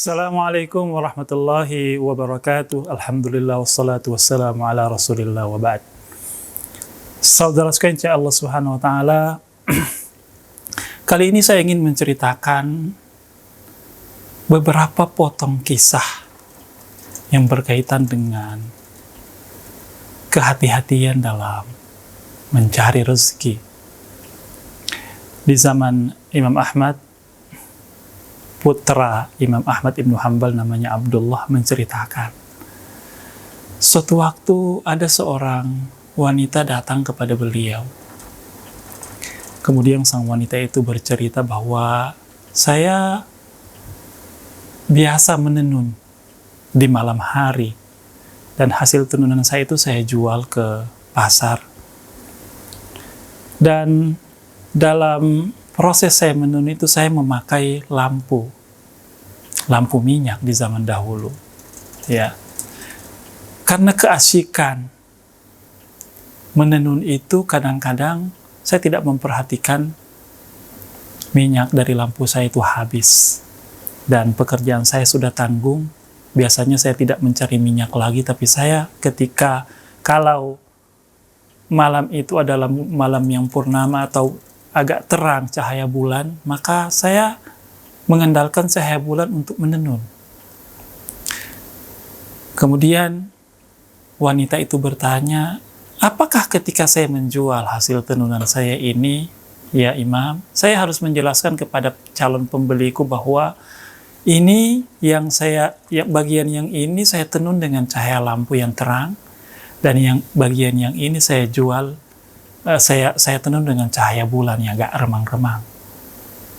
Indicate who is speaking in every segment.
Speaker 1: Assalamualaikum warahmatullahi wabarakatuh. Alhamdulillah wassalatu wassalamu ala rasulillah wa ba'd. Saudara sekalian Allah subhanahu wa ta'ala, kali ini saya ingin menceritakan beberapa potong kisah yang berkaitan dengan kehati-hatian dalam mencari rezeki. Di zaman Imam Ahmad, putra Imam Ahmad Ibnu Hanbal namanya Abdullah menceritakan, suatu waktu ada seorang wanita datang kepada beliau. Kemudian sang wanita itu bercerita bahwa saya biasa menenun di malam hari, dan hasil tenunan saya itu saya jual ke pasar. Dan dalam proses saya menenun itu saya memakai lampu minyak di zaman dahulu, ya. Karena keasikan menenun itu, kadang-kadang saya tidak memperhatikan minyak dari lampu saya itu habis, dan pekerjaan saya sudah tanggung. Biasanya saya tidak mencari minyak lagi, tapi saya kalau malam itu adalah malam yang purnama atau agak terang cahaya bulan, maka saya mengandalkan cahaya bulan untuk menenun. Kemudian wanita itu bertanya, apakah ketika saya menjual hasil tenunan saya ini, ya Imam, saya harus menjelaskan kepada calon pembeliku bahwa ini bagian yang ini saya tenun dengan cahaya lampu yang terang, dan yang bagian yang ini saya jual, saya tenun dengan cahaya bulan yang agak remang-remang.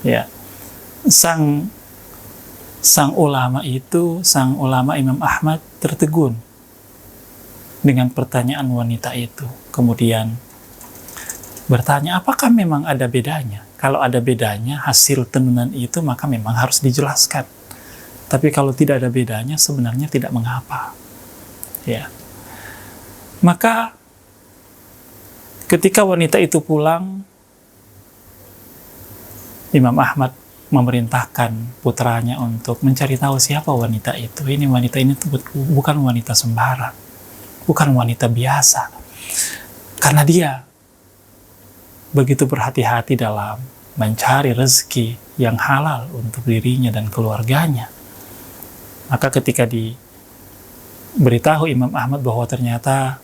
Speaker 1: Ya, sang ulama Imam Ahmad tertegun dengan pertanyaan wanita itu. Kemudian bertanya, apakah memang ada bedanya? Kalau ada bedanya hasil tenunan itu, maka memang harus dijelaskan. Tapi kalau tidak ada bedanya, sebenarnya tidak mengapa. Ya, maka ketika wanita itu pulang, Imam Ahmad memerintahkan putranya untuk mencari tahu siapa wanita itu. Wanita ini bukan wanita sembarang, bukan wanita biasa. Karena dia begitu berhati-hati dalam mencari rezeki yang halal untuk dirinya dan keluarganya. Maka ketika diberitahu Imam Ahmad bahwa ternyata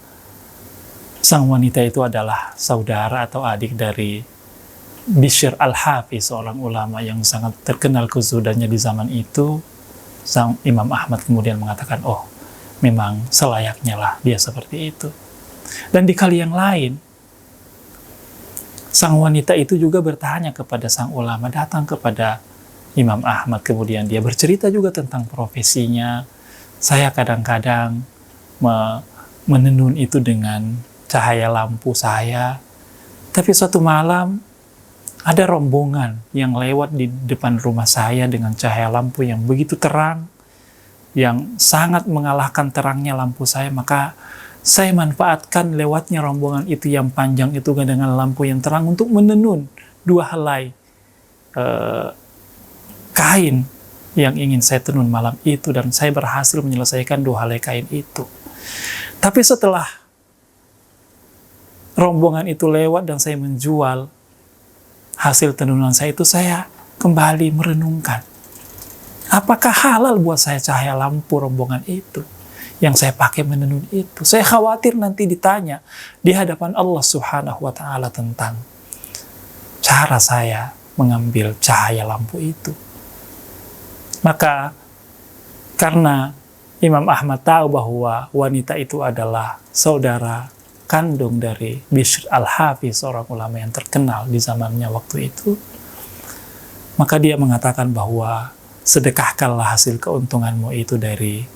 Speaker 1: sang wanita itu adalah saudara atau adik dari Bishr al-Hafiz, seorang ulama yang sangat terkenal kezuhudannya di zaman itu, sang Imam Ahmad kemudian mengatakan, oh, memang selayaknya lah dia seperti itu. Dan di kali yang lain, sang wanita itu juga bertanya kepada sang ulama, datang kepada Imam Ahmad, kemudian dia bercerita juga tentang profesinya. Saya kadang-kadang menenun itu dengan cahaya lampu saya, tapi suatu malam ada rombongan yang lewat di depan rumah saya dengan cahaya lampu yang begitu terang, yang sangat mengalahkan terangnya lampu saya. Maka saya manfaatkan lewatnya rombongan itu yang panjang itu dengan lampu yang terang untuk menenun 2 helai kain yang ingin saya tenun malam itu, dan saya berhasil menyelesaikan 2 helai kain itu. Tapi setelah rombongan itu lewat dan saya menjual hasil tenunan saya itu, saya kembali merenungkan, apakah halal buat saya cahaya lampu rombongan itu yang saya pakai menenun itu? Saya khawatir nanti ditanya di hadapan Allah Subhanahu wa ta'ala tentang cara saya mengambil cahaya lampu itu. Maka karena Imam Ahmad tahu bahwa wanita itu adalah saudara kandung dari Bishr al-Hafiz, seorang ulama yang terkenal di zamannya waktu itu, maka dia mengatakan bahwa sedekahkanlah hasil keuntunganmu itu dari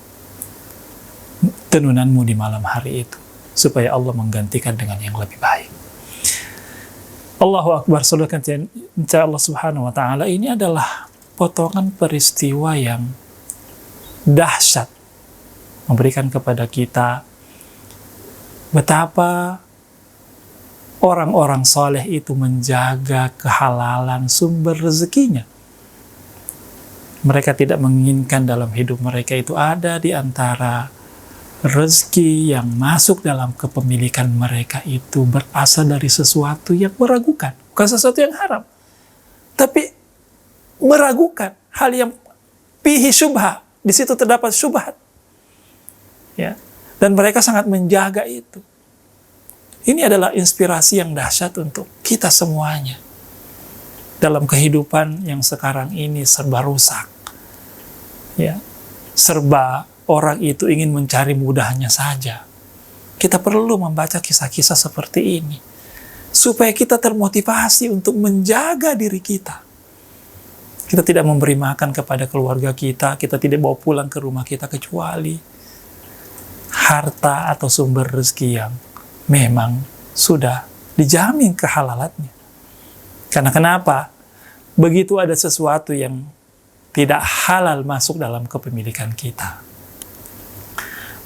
Speaker 1: tenunanmu di malam hari itu, supaya Allah menggantikan dengan yang lebih baik. Allahu Akbar. Saudara Allah Subhanahu wa ta'ala, ini adalah potongan peristiwa yang dahsyat, memberikan kepada kita betapa orang-orang soleh itu menjaga kehalalan sumber rezekinya. Mereka tidak menginginkan dalam hidup mereka itu ada di antara rezeki yang masuk dalam kepemilikan mereka itu berasal dari sesuatu yang meragukan. Bukan sesuatu yang haram, tapi meragukan. Hal yang fihi syubha. Di situ terdapat syubhat. Ya. Dan mereka sangat menjaga itu. Ini adalah inspirasi yang dahsyat untuk kita semuanya. Dalam kehidupan yang sekarang ini serba rusak. Ya. Serba orang itu ingin mencari mudahnya saja. Kita perlu membaca kisah-kisah seperti ini. Supaya kita termotivasi untuk menjaga diri kita. Kita tidak memberi makan kepada keluarga kita. Kita tidak bawa pulang ke rumah kita kecuali harta atau sumber rezeki yang memang sudah dijamin kehalalannya. Karena kenapa? Begitu ada sesuatu yang tidak halal masuk dalam kepemilikan kita,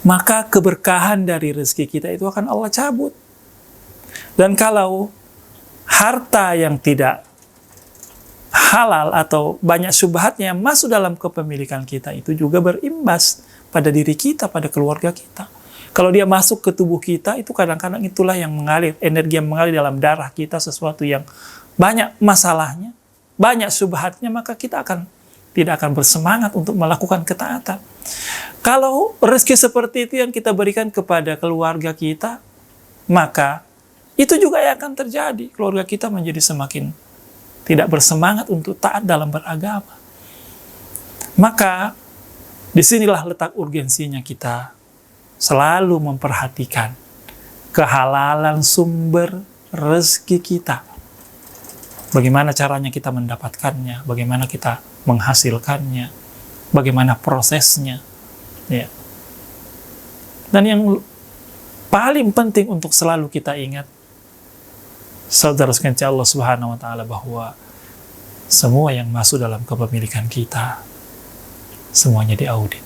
Speaker 1: maka keberkahan dari rezeki kita itu akan Allah cabut. Dan kalau harta yang tidak halal atau banyak syubhatnya masuk dalam kepemilikan kita, itu juga berimbas pada diri kita, pada keluarga kita. Kalau dia masuk ke tubuh kita, itu kadang-kadang itulah yang mengalir, energi yang mengalir dalam darah kita, sesuatu yang banyak masalahnya, banyak syubhatnya, maka kita tidak akan bersemangat untuk melakukan ketaatan. Kalau rezeki seperti itu yang kita berikan kepada keluarga kita, maka itu juga yang akan terjadi. Keluarga kita menjadi semakin tidak bersemangat untuk taat dalam beragama. Maka disinilah letak urgensinya kita selalu memperhatikan kehalalan sumber rezeki kita. Bagaimana caranya kita mendapatkannya, bagaimana kita menghasilkannya, bagaimana prosesnya. Ya. Dan yang paling penting untuk selalu kita ingat, saudara sekalian Allah Subhanahu wa taala, bahwa semua yang masuk dalam kepemilikan kita semuanya diaudit.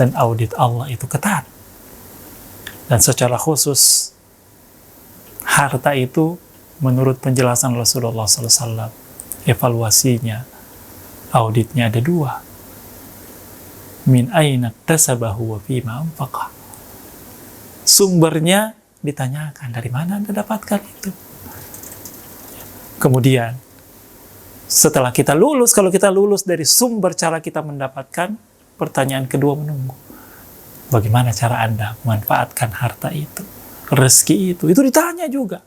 Speaker 1: Dan audit Allah itu ketat. Dan secara khusus harta itu menurut penjelasan Rasulullah SAW, evaluasinya, auditnya ada dua. Min aina tasabahu wa fima anfaqah. Sumbernya ditanyakan, dari mana Anda dapatkan itu? Kemudian, setelah kita lulus, kalau kita lulus dari sumber cara kita mendapatkan, pertanyaan kedua menunggu. Bagaimana cara Anda memanfaatkan harta itu, rezeki itu? Itu ditanya juga.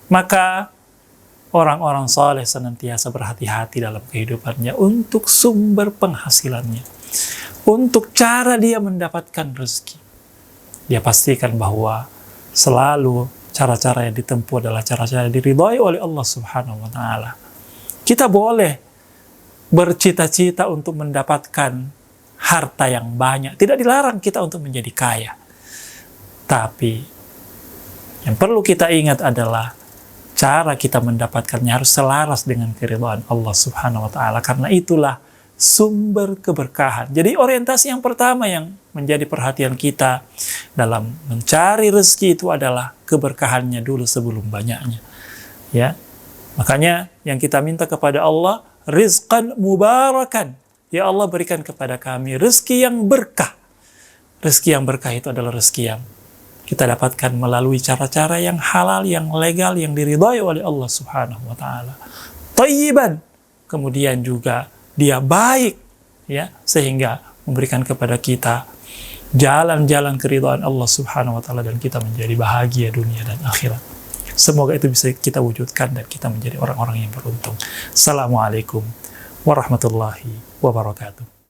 Speaker 1: Maka orang-orang saleh senantiasa berhati-hati dalam kehidupannya untuk sumber penghasilannya, untuk cara dia mendapatkan rezeki. Dia pastikan bahwa selalu cara-cara yang ditempuh adalah cara-cara yang diridhai oleh Allah Subhanahu wa taala. Kita boleh bercita-cita untuk mendapatkan harta yang banyak. Tidak dilarang kita untuk menjadi kaya. Tapi yang perlu kita ingat adalah cara kita mendapatkannya harus selaras dengan keridhaan Allah Subhanahu wa taala, karena itulah sumber keberkahan. Jadi orientasi yang pertama yang menjadi perhatian kita dalam mencari rezeki itu adalah keberkahannya dulu sebelum banyaknya. Ya. Makanya yang kita minta kepada Allah, rizqan mubarakan. Ya Allah, berikan kepada kami rezeki yang berkah. Rezeki yang berkah itu adalah rezeki yang kita dapatkan melalui cara-cara yang halal, yang legal, yang diridhai oleh Allah Subhanahu wa taala. Thayyiban. Kemudian juga dia baik, ya, sehingga memberikan kepada kita jalan-jalan keridhaan Allah Subhanahu wa taala dan kita menjadi bahagia dunia dan akhirat. Semoga itu bisa kita wujudkan dan kita menjadi orang-orang yang beruntung. Assalamualaikum warahmatullahi wabarakatuh.